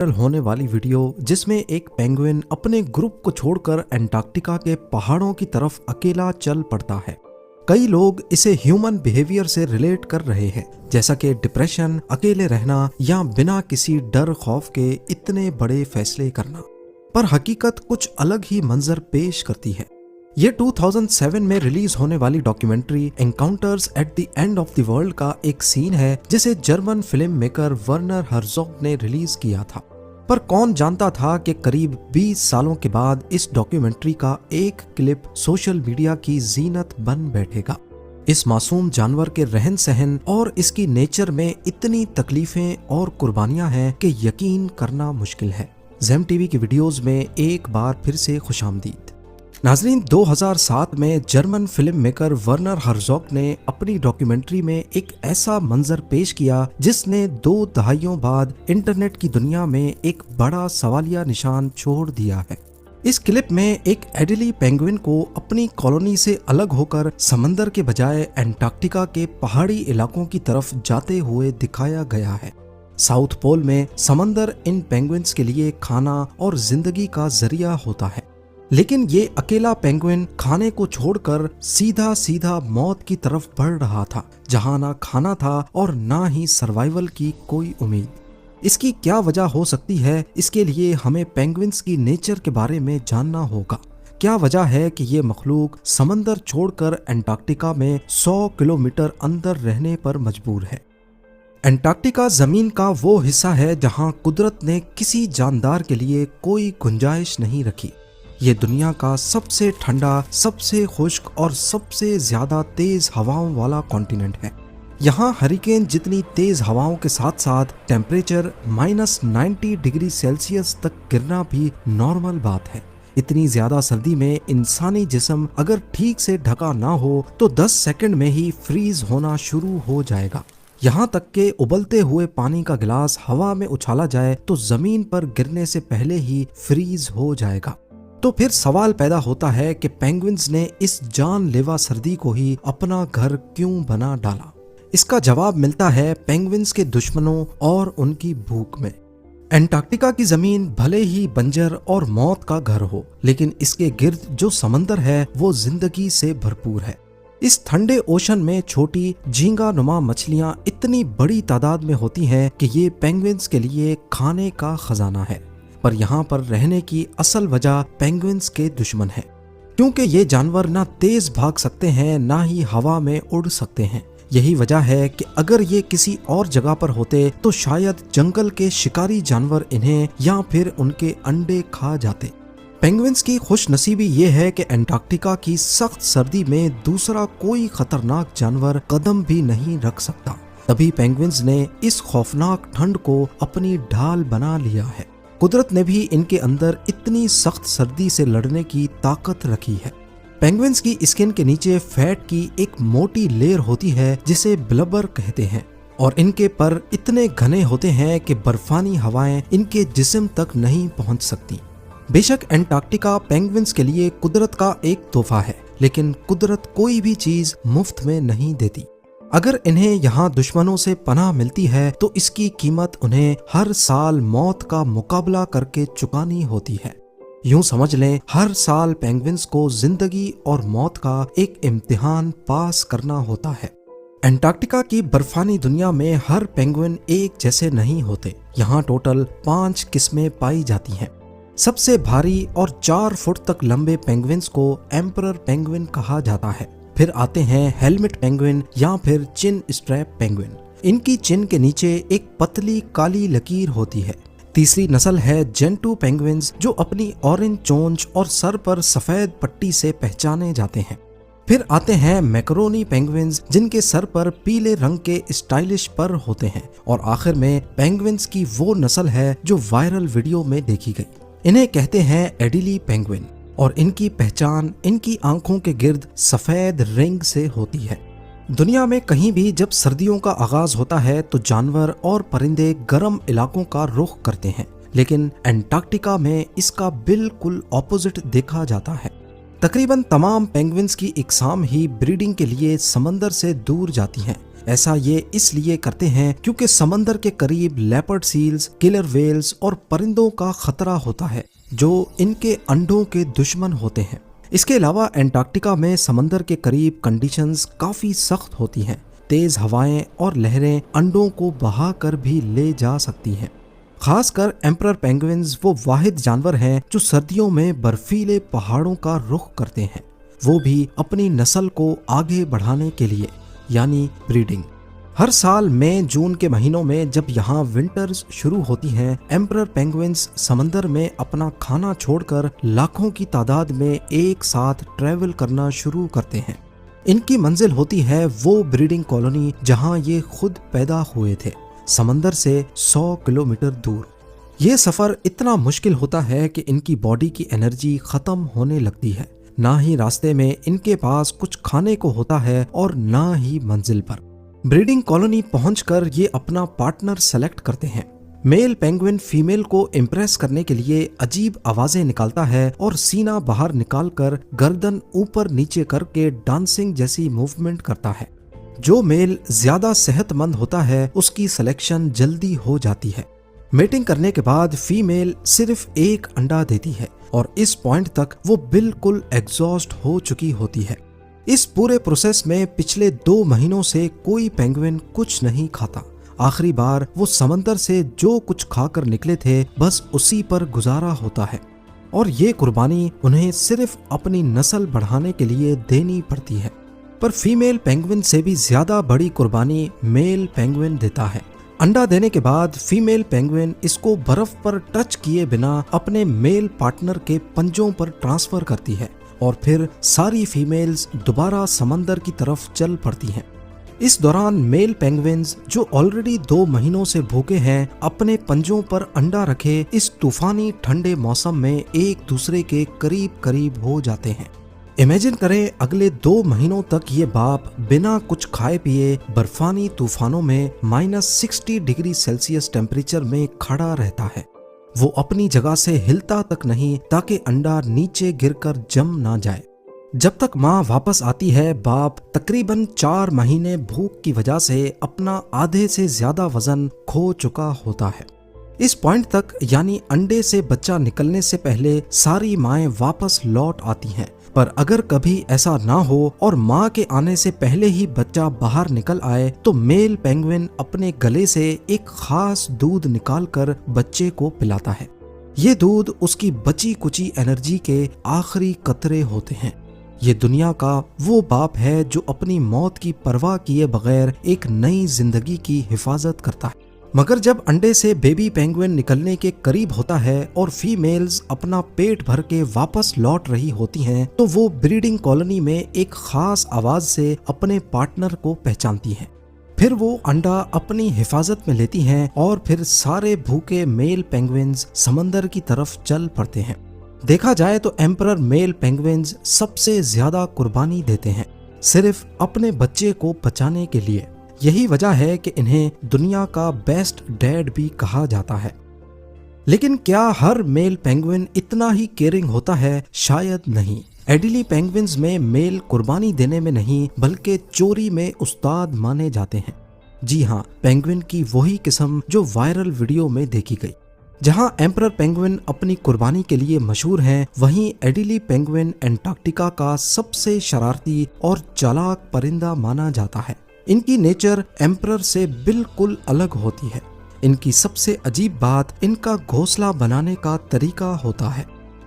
Viral होने वाली video जिसमें एक पेंगुइन अपने ग्रुप को छोड़कर अंटार्कटिका के पहाड़ों की तरफ अकेला चल पड़ता है। कई लोग इसे ह्यूमन बिहेवियर से रिलेट कर रहे हैं, जैसा कि डिप्रेशन, अकेले रहना या बिना किसी डर खौफ के इतने बड़े फैसले करना। पर हकीकत कुछ अलग ही मंजर पेश करती है। ये 2007 में रिलीज होने वाली documentary encounters at the end of the world का एक सीन है जिसे German film maker Werner Herzog ने रिलीज किया था। पर कौन जानता था कि करीब 20 सालों के बाद इस डॉक्यूमेंट्री का एक क्लिप सोशल मीडिया की जीनत बन बैठेगा। इस मासूम जानवर के रहन सहन और इसकी नेचर में इतनी तकलीफें और कुर्बानियां हैं कि यकीन करना मुश्किल है। ज़ेम टीवी की वीडियोस में एक बार फिर से खुशामदीद। नाजरीन, 2007 में German film maker Werner Herzog ने अपनी डॉक्यूमेंट्री में एक ऐसा मंजर पेश किया जिसने 2 दहाइयों बाद इंटरनेट की दुनिया में एक बड़ा सवालिया निशान छोड़ दिया है। इस क्लिप में एक एडिली पेंगुइन को अपनी कॉलोनी से अलग होकर समंदर के बजाय अंटार्कटिका के पहाड़ी इलाकों की तरफ जाते हुए दिखाया गया है। साउथ पोल में समंदर इन पेंगुइन्स के लिए खाना और जिंदगी का जरिया होता है, लेकिन ये अकेला पेंगुइन खाने को छोड़कर सीधा सीधा मौत की तरफ बढ़ रहा था, जहां ना खाना था और ना ही सर्वाइवल की कोई उम्मीद। इसकी क्या वजह हो सकती है? इसके लिए हमें पेंगुइन्स की नेचर के बारे में जानना होगा। क्या वजह है कि ये मखलूक समंदर छोड़कर अंटार्कटिका में 100 किलोमीटर अंदर रहने पर मजबूर है? अंटार्कटिका जमीन का वो हिस्सा है जहां कुदरत ने किसी जानदार के लिए कोई गुंजाइश नहीं रखी। ये दुनिया का सबसे ठंडा, सबसे खुश्क और सबसे ज्यादा तेज हवाओं वाला कॉन्टिनेंट है। यहाँ हरिकेन जितनी तेज हवाओं के साथ साथ टेम्परेचर -90 डिग्री सेल्सियस तक गिरना भी नॉर्मल बात है। इतनी ज्यादा सर्दी में इंसानी जिस्म अगर ठीक से ढका ना हो तो 10 सेकंड में ही फ्रीज होना शुरू हो जाएगा। यहाँ तक के उबलते हुए पानी का गिलास हवा में उछाला जाए तो जमीन पर गिरने से पहले ही फ्रीज हो जाएगा। तो फिर सवाल पैदा होता है कि पेंगुइन्स ने इस जानलेवा सर्दी को ही अपना घर क्यों बना डाला? इसका जवाब मिलता है पेंगुइन्स के दुश्मनों और उनकी भूख में। अंटार्कटिका की जमीन भले ही बंजर और मौत का घर हो, लेकिन इसके गिर्द जो समंदर है वो जिंदगी से भरपूर है। इस ठंडे ओशन में छोटी झींगा नुमा मछलियां इतनी बड़ी तादाद में होती हैं कि ये पेंगुइन्स के लिए खाने का खजाना है। पर यहाँ पर रहने की असल वजह पेंगुइन्स के दुश्मन है, क्योंकि ये जानवर ना तेज भाग सकते हैं ना ही हवा में उड़ सकते हैं। यही वजह है कि अगर ये किसी और जगह पर होते तो शायद जंगल के शिकारी जानवर इन्हें या फिर उनके अंडे खा जाते। पेंगुइन्स की खुशनसीबी ये है कि अंटार्कटिका की सख्त सर्दी में दूसरा कोई खतरनाक जानवर कदम भी नहीं रख सकता। तभी पेंगुइन्स ने इस खौफनाक ठंड को अपनी ढाल बना लिया है। कुदरत ने भी इनके अंदर इतनी सख्त सर्दी से लड़ने की ताकत रखी है। पेंगुइन्स की स्किन के नीचे फैट की एक मोटी लेयर होती है जिसे ब्लबर कहते हैं, और इनके पर इतने घने होते हैं कि बर्फानी हवाएं इनके जिस्म तक नहीं पहुंच सकती। बेशक अंटार्कटिका पेंगुइन्स के लिए कुदरत का एक तोहफा है, लेकिन कुदरत कोई भी चीज मुफ्त में नहीं देती। अगर इन्हें यहाँ दुश्मनों से पनाह मिलती है तो इसकी कीमत उन्हें हर साल मौत का मुकाबला करके चुकानी होती है। यूं समझ लें, हर साल पेंगुइन्स को जिंदगी और मौत का एक इम्तिहान पास करना होता है। अंटार्कटिका की बर्फानी दुनिया में हर पेंगुइन एक जैसे नहीं होते। यहाँ टोटल 5 किस्में पाई जाती हैं। सबसे भारी और 4 फुट तक लंबे पेंगुइन्स को एम्परर पेंगुइन कहा जाता है। फिर आते हैं हेलमेट पेंगुइन या फिर चिन स्ट्रैप पेंगुइन। इनकी चिन के नीचे एक पतली काली लकीर होती है। तीसरी नस्ल है जेंटू पेंगुइन्स, जो अपनी ऑरेंज चोंच और सर पर सफेद पट्टी से पहचाने जाते हैं। फिर आते हैं मैकरोनी पेंगुइन्स, जिनके सर पर पीले रंग के स्टाइलिश पर होते हैं। और आखिर में पेंगुइन्स की वो नस्ल है जो वायरल वीडियो में देखी गई। इन्हें कहते हैं एडिली पेंगुइन, और इनकी पहचान इनकी आंखों के गिर्द सफेद रिंग से होती है। दुनिया में कहीं भी जब सर्दियों का आगाज होता है तो जानवर और परिंदे गर्म इलाकों का रुख करते हैं, लेकिन अंटार्कटिका में इसका बिल्कुल ऑपोजिट देखा जाता है। तकरीबन तमाम पेंगुइन्स की इकसाम ही ब्रीडिंग के लिए समंदर से दूर जाती हैं, ऐसा ये इसलिए करते हैं क्योंकि समंदर के करीब लेपर्ड सील्स, किलर वेल्स और परिंदों का खतरा होता है जो इनके अंडों के दुश्मन होते हैं। इसके अलावा एंटार्क्टिका में समंदर के करीब कंडीशंस काफी सख्त होती हैं। तेज हवाएं और लहरें अंडों को बहाकर भी ले जा सकती हैं। खासकर एम्परर पेंगुइन्स वो वाहिद जानवर हैं जो सर्दियों में बर्फीले पहाड़ों का रुख करते हैं, वो भी अपनी नस्ल को आगे बढ़ाने के लिए, यानी ब्रीडिंग। हर साल मई जून के महीनों में जब यहाँ विंटर्स शुरू होती हैं, एम्परर पेंगुइन्स समंदर में अपना खाना छोड़कर लाखों की तादाद में एक साथ ट्रैवल करना शुरू करते हैं। इनकी मंजिल होती है वो ब्रीडिंग कॉलोनी जहाँ ये खुद पैदा हुए थे, समंदर से 100 किलोमीटर दूर। ये सफर इतना मुश्किल होता है कि इनकी बॉडी की एनर्जी खत्म होने लगती है। ना ही रास्ते में इनके पास कुछ खाने को होता है और ना ही मंजिल पर। ब्रीडिंग कॉलोनी पहुंचकर ये अपना पार्टनर सेलेक्ट करते हैं। मेल पेंगुइन फीमेल को इम्प्रेस करने के लिए अजीब आवाजें निकालता है और सीना बाहर निकालकर गर्दन ऊपर नीचे करके डांसिंग जैसी मूवमेंट करता है। जो मेल ज्यादा सेहतमंद होता है उसकी सिलेक्शन जल्दी हो जाती है। मेटिंग करने के बाद फीमेल सिर्फ एक अंडा देती है और इस पॉइंट तक वो बिल्कुल एग्जॉस्ट हो चुकी होती है। इस पूरे प्रोसेस में पिछले 2 महीनों से कोई पेंगुइन कुछ नहीं खाता। आखिरी बार वो समंदर से जो कुछ खाकर निकले थे बस उसी पर गुजारा होता है और ये कुर्बानी उन्हें सिर्फ अपनी नस्ल बढ़ाने के लिए देनी पड़ती है। पर फीमेल पेंगुइन से भी ज्यादा बड़ी कुर्बानी मेल पेंगुइन देता है। अंडा देने के बाद फीमेल पेंगुइन इसको बर्फ पर टच किए बिना अपने मेल पार्टनर के पंजों पर ट्रांसफर करती है और फिर सारी फीमेल्स दोबारा समंदर की तरफ चल पड़ती हैं। इस दौरान मेल पेंगुइन्स जो ऑलरेडी 2 महीनों से भूखे हैं, अपने पंजों पर अंडा रखे इस तूफानी ठंडे मौसम में एक दूसरे के करीब करीब हो जाते हैं। इमेजिन करें अगले 2 महीनों तक ये बाप बिना कुछ खाए पिए बर्फानी तूफानों में -60 डिग्री सेल्सियस टेम्परेचर में खड़ा रहता है। वो अपनी जगह से हिलता तक नहीं ताकि अंडा नीचे गिरकर जम ना जाए। जब तक माँ वापस आती है, बाप तकरीबन 4 महीने भूख की वजह से अपना आधे से ज्यादा वजन खो चुका होता है। इस पॉइंट तक यानी अंडे से बच्चा निकलने से पहले सारी माएं वापस लौट आती हैं। पर अगर कभी ऐसा ना हो और माँ के आने से पहले ही बच्चा बाहर निकल आए तो मेल पेंगुइन अपने गले से एक खास दूध निकालकर बच्चे को पिलाता है। ये दूध उसकी बची कुची एनर्जी के आखिरी कतरे होते हैं। ये दुनिया का वो बाप है जो अपनी मौत की परवाह किए बगैर एक नई जिंदगी की हिफाजत करता है। मगर जब अंडे से बेबी पेंगुइन निकलने के करीब होता है और फीमेल्स अपना पेट भर के वापस लौट रही होती हैं, तो वो ब्रीडिंग कॉलोनी में एक खास आवाज से अपने पार्टनर को पहचानती हैं। फिर वो अंडा अपनी हिफाजत में लेती हैं और फिर सारे भूखे मेल पेंगुइन्स समंदर की तरफ चल पड़ते हैं। देखा जाए तो एम्परर मेल पेंगुइन्स सबसे ज्यादा कुर्बानी देते हैं, सिर्फ अपने बच्चे को बचाने के लिए। यही वजह है कि इन्हें दुनिया का बेस्ट डैड भी कहा जाता है। लेकिन क्या हर मेल पेंगुइन इतना ही केयरिंग होता है? शायद नहीं। एडिली पेंगुइन्स में मेल कुर्बानी देने में नहीं बल्कि चोरी में उस्ताद माने जाते हैं। जी हाँ, पेंगुइन की वही किस्म जो वायरल वीडियो में देखी गई। जहां एम्परर पेंगुइन अपनी कुर्बानी के लिए मशहूर हैं, वहीं एडिली पेंगुइन एंटार्क्टिका का सबसे शरारती और चालाक परिंदा माना जाता है। इनकी नेचर एम्परर से बिल्कुल अलग होती है। इनकी सबसे अजीब बात इनका घोंसला बनाने का तरीका होता है।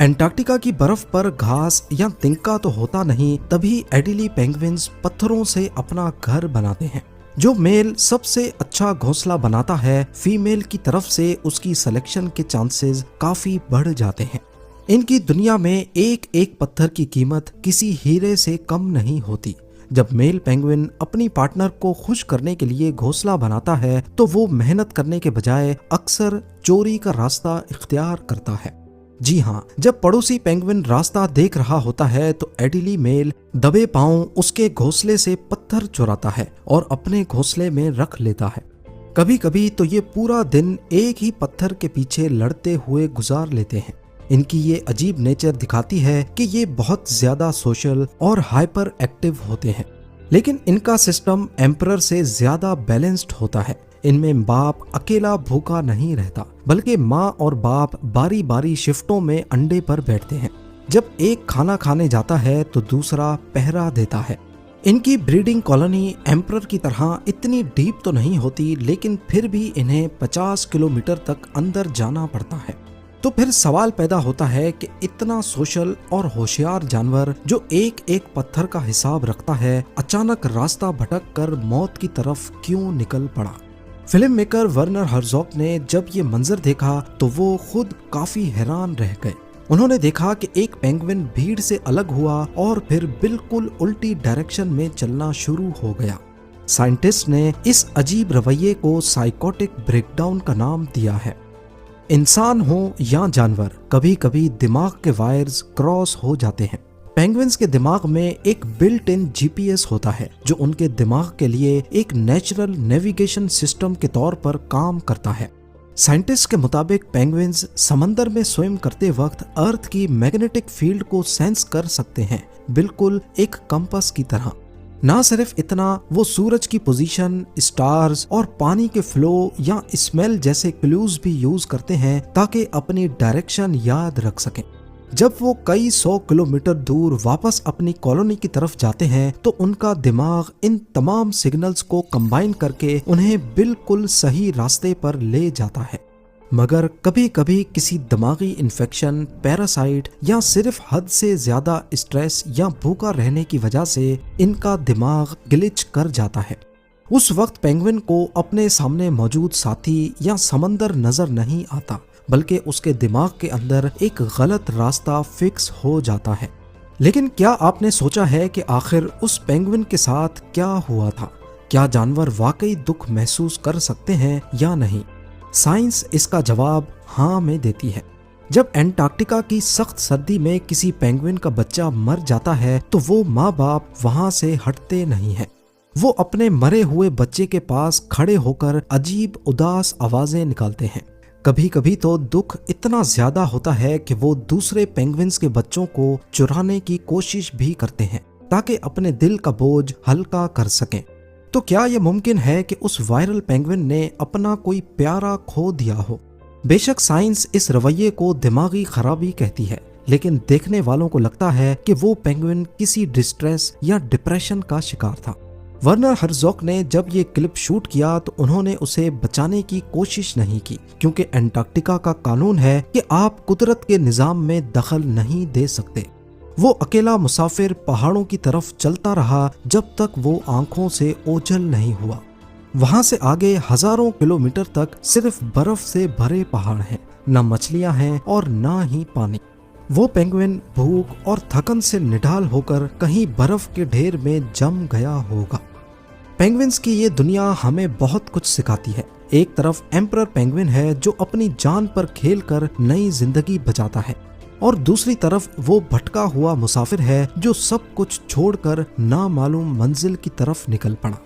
एंटार्क्टिका की बर्फ पर घास या तिनका तो होता नहीं, तभी एडिली पेंगुइन्स पत्थरों से अपना घर बनाते हैं। जो मेल सबसे अच्छा घोंसला बनाता है, फीमेल की तरफ से उसकी सिलेक्शन के चांसेस काफी बढ़ जाते हैं। इनकी दुनिया में एक एक पत्थर की कीमत किसी हीरे से कम नहीं होती। जब मेल पेंगुइन अपनी पार्टनर को खुश करने के लिए घोंसला बनाता है तो वो मेहनत करने के बजाय अक्सर चोरी का रास्ता इख्तियार करता है। जी हाँ, जब पड़ोसी पेंगुइन रास्ता देख रहा होता है तो एडिली मेल दबे पांव उसके घोंसले से पत्थर चुराता है और अपने घोंसले में रख लेता है। कभी कभी तो ये पूरा दिन एक ही पत्थर के पीछे लड़ते हुए गुजार लेते हैं। इनकी ये अजीब नेचर दिखाती है कि ये बहुत ज्यादा सोशल और हाइपर एक्टिव होते हैं। लेकिन इनका सिस्टम एम्परर से ज्यादा बैलेंस्ड होता है। इनमें बाप अकेला भूखा नहीं रहता, बल्कि माँ और बाप बारी बारी शिफ्टों में अंडे पर बैठते हैं। जब एक खाना खाने जाता है तो दूसरा पहरा देता है। इनकी ब्रीडिंग कॉलोनी एम्परर की तरह इतनी डीप तो नहीं होती, लेकिन फिर भी इन्हें 50 किलोमीटर तक अंदर जाना पड़ता है। तो फिर सवाल पैदा होता है कि इतना सोशल और होशियार जानवर जो एक एक पत्थर का हिसाब रखता है, अचानक रास्ता भटक कर मौत की तरफ क्यों निकल पड़ा। फिल्म मेकर वर्नर हर्ज़ॉग ने जब ये मंजर देखा तो वो खुद काफी हैरान रह गए। उन्होंने देखा कि एक पेंगुइन भीड़ से अलग हुआ और फिर बिल्कुल उल्टी डायरेक्शन में चलना शुरू हो गया। साइंटिस्ट ने इस अजीब रवैये को साइकोटिक ब्रेकडाउन का नाम दिया है। इंसान हो या जानवर, कभी कभी दिमाग के वायर्स क्रॉस हो जाते हैं। पेंगुइन्स के दिमाग में एक बिल्ट इन जीपीएस होता है जो उनके दिमाग के लिए एक नेचुरल नेविगेशन सिस्टम के तौर पर काम करता है। साइंटिस्ट के मुताबिक पेंगुइन्स समंदर में स्विम करते वक्त अर्थ की मैग्नेटिक फील्ड को सेंस कर सकते हैं, बिल्कुल एक कंपास की तरह। ना सिर्फ इतना, वो सूरज की पोजीशन, स्टार्स और पानी के फ्लो या स्मेल जैसे क्लूज भी यूज करते हैं ताकि अपनी डायरेक्शन याद रख सकें। जब वो कई 100 किलोमीटर दूर वापस अपनी कॉलोनी की तरफ जाते हैं तो उनका दिमाग इन तमाम सिग्नल्स को कंबाइन करके उन्हें बिल्कुल सही रास्ते पर ले जाता है। मगर कभी कभी किसी दिमागी इन्फेक्शन, पैरासाइट या सिर्फ हद से ज्यादा स्ट्रेस या भूखा रहने की वजह से इनका दिमाग ग्लिच कर जाता है। उस वक्त पेंगुइन को अपने सामने मौजूद साथी या समंदर नजर नहीं आता, बल्कि उसके दिमाग के अंदर एक गलत रास्ता फिक्स हो जाता है। लेकिन क्या आपने सोचा है कि आखिर उस पेंगुइन के साथ क्या हुआ था? क्या जानवर वाकई दुख महसूस कर सकते हैं या नहीं? साइंस इसका जवाब हाँ में देती है। जब एंटार्क्टिका की सख्त सर्दी में किसी पेंगुइन का बच्चा मर जाता है तो वो माँ बाप वहां से हटते नहीं है। वो अपने मरे हुए बच्चे के पास खड़े होकर अजीब उदास आवाजें निकालते हैं। कभी कभी तो दुख इतना ज्यादा होता है कि वो दूसरे पेंगुइन्स के बच्चों को चुराने की कोशिश भी करते हैं ताकि अपने दिल का बोझ हल्का कर सकें। तो क्या यह मुमकिन है कि उस वायरल पेंगुइन ने अपना कोई प्यारा खो दिया हो? बेशक साइंस इस रवैये को दिमागी खराबी कहती है, लेकिन देखने वालों को लगता है कि वो पेंगुइन किसी डिस्ट्रेस या डिप्रेशन का शिकार था। वर्नर हर्ज़ॉग ने जब ये क्लिप शूट किया तो उन्होंने उसे बचाने की कोशिश नहीं की, क्योंकि एंटार्क्टिका का कानून है कि आप कुदरत के निजाम में दखल नहीं दे सकते। वो अकेला मुसाफिर पहाड़ों की तरफ चलता रहा जब तक वो आंखों से ओझल नहीं हुआ। वहां से आगे हजारों किलोमीटर तक सिर्फ बर्फ से भरे पहाड़ हैं, न मछलियां हैं और न ही पानी। वो पेंगुइन भूख और थकन से निढाल होकर कहीं बर्फ के ढेर में जम गया होगा। पेंगुइन्स की ये दुनिया हमें बहुत कुछ सिखाती है। एक तरफ एम्परर पेंगुइन है जो अपनी जान पर खेलकर नई जिंदगी बचाता है, और दूसरी तरफ वो भटका हुआ मुसाफिर है जो सब कुछ छोड़कर नामालूम मंजिल की तरफ निकल पड़ा।